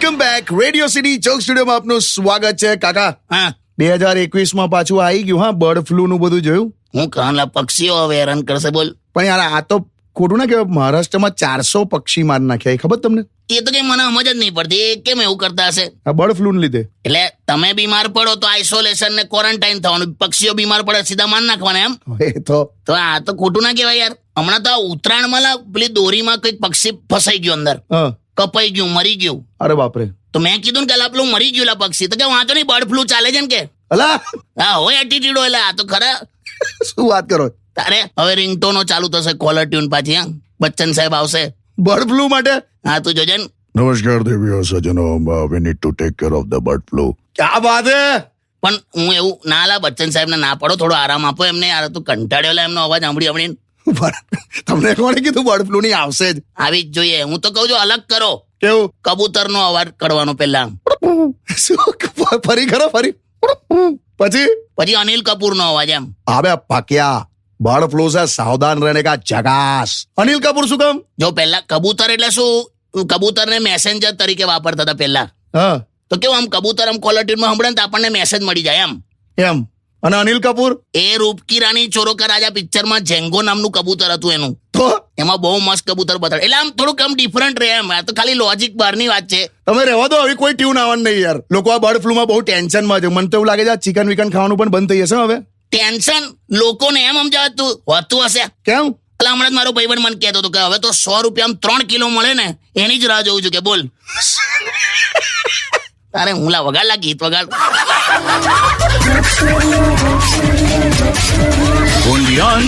Welcome back. Radio city ચોક સ્ટુડિયોમાં આપનું સ્વાગત છે. કાકા, હા 2021 પાછું આવી ગયું. હા, બર્ડ ફ્લુ નું બધું જોયું? હું કાલા પક્ષીઓ હવે હેરાન કરશે બોલ. પણ યાર, આ તો ખોટું ના કહેવાય. મહારાષ્ટ્રમાં 400 પક્ષી માર નાખ્યા. એ ખબર તમને? એ તો કઈ મને સમજ જ નહીં પડતી, એ કેમ એવું કરતા હશે? આ બર્ડ ફ્લુ ને લીધે. એટલે તમે બીમાર પડો તો આઇસોલેશન ને ક્વોરન્ટાઇન થવાનું, પક્ષીઓ બીમાર પડે સીધા માર નાખવાના એમ? એ તો આ તો ખોટું ના કહેવાય યાર. હમણાં તો આ ઉત્તરાયણમાં પેલી દોરીમાં કઈક પક્ષી ફસાઈ ગયું અંદર, હા. કપાઈ ગયું, મરી ગયું. અરે બાપરે. તો મેં કીધું ને કે પેલું મરી ગયું લા પક્ષી, તો કે વાંધો નહીં, બર્ડ ફ્લુ ચાલે છે ને કે. અલા, હા હોય એટીટ્યુડ હોય. એટલે આ તો ખરા. શું વાત કરો? તારે હવે રિંગટોનો ચાલુ થશે, કોલર ટ્યુન પાછી. હા, બચ્ચન સાહેબ આવશે બર્ડ ફ્લુ માટે. હા તું જોજે ને. નમસ્કાર દેવીઓ સજ્જનો, we need to take care of the bird flu. ક્યા વાત હે. પણ હું એવું ના લા, બચ્ચન સાહેબ ને ના પડો, થોડો આરામ આપો એમને યાર. તું કંટાળ્યો લા એમનો અવાજ સાંભળી. તમને કોણે કીધું બર્ડ ફ્લુ ની આવશે જ? આવી જ જોઈએ. હું તો કહું છું અલગ કરો. કેવું? કબૂતર નો અવાજ કરવાનો પેલા, શું? ફરી ખરો, ફરી. પછી અનિલ કપૂર નો અવાજ એમ. અબે પક્યા, બર્ડ ફ્લू से सावधान रहने का जगास. अनिल कपूर શું કામ? જો પેલા કબૂતર એટલે શું, કબૂતર ને મેસેન્જર તરીકે વાપરતા હતા પેલા. હા, તો કેવું આમ કબૂતર આમ કોલર ટ્યુનમાં સાંભળે ને તો આપણને મેસેજ મળી જાય એમ. એમ. અને અનિલ કપૂર એ રૂપકી રાણી ચોરોકા રાજા પિક્ચરમાં જેંગો નામનું કબૂતર હતું એનું. તો એમાં બહુ મસ્ત કબૂતર બતાડે. એટલે આમ થોડુંક આમ ડિફરન્ટ રહે એમ. આ તો ખાલી લોજિક બહારની વાત છે. તમે રહેવા દો, હવે કોઈ ટ્યુન આવવાનું નહીં યાર. લોકો આ બર્ડ ફ્લુ માં બહુ ટેન્શનમાં છે. મને તો એવું લાગે છે આ ચિકન વિકન ખાવાનું પણ બંધ થઈ જશે હવે. ટેન્શન લોકોને એમ સમજાવતું હોતું હશે. કેમ? એટલે હમણાં જ મારો ભાઈબંધ મને કહેતો હતો કે હવે તો 100 રૂપિયામાં 3 કિલો મળે ને એની જ રાહ જોઉં છું કે બોલ. તારે હું લા વગાડ લા, ગીત વગાડ. Only on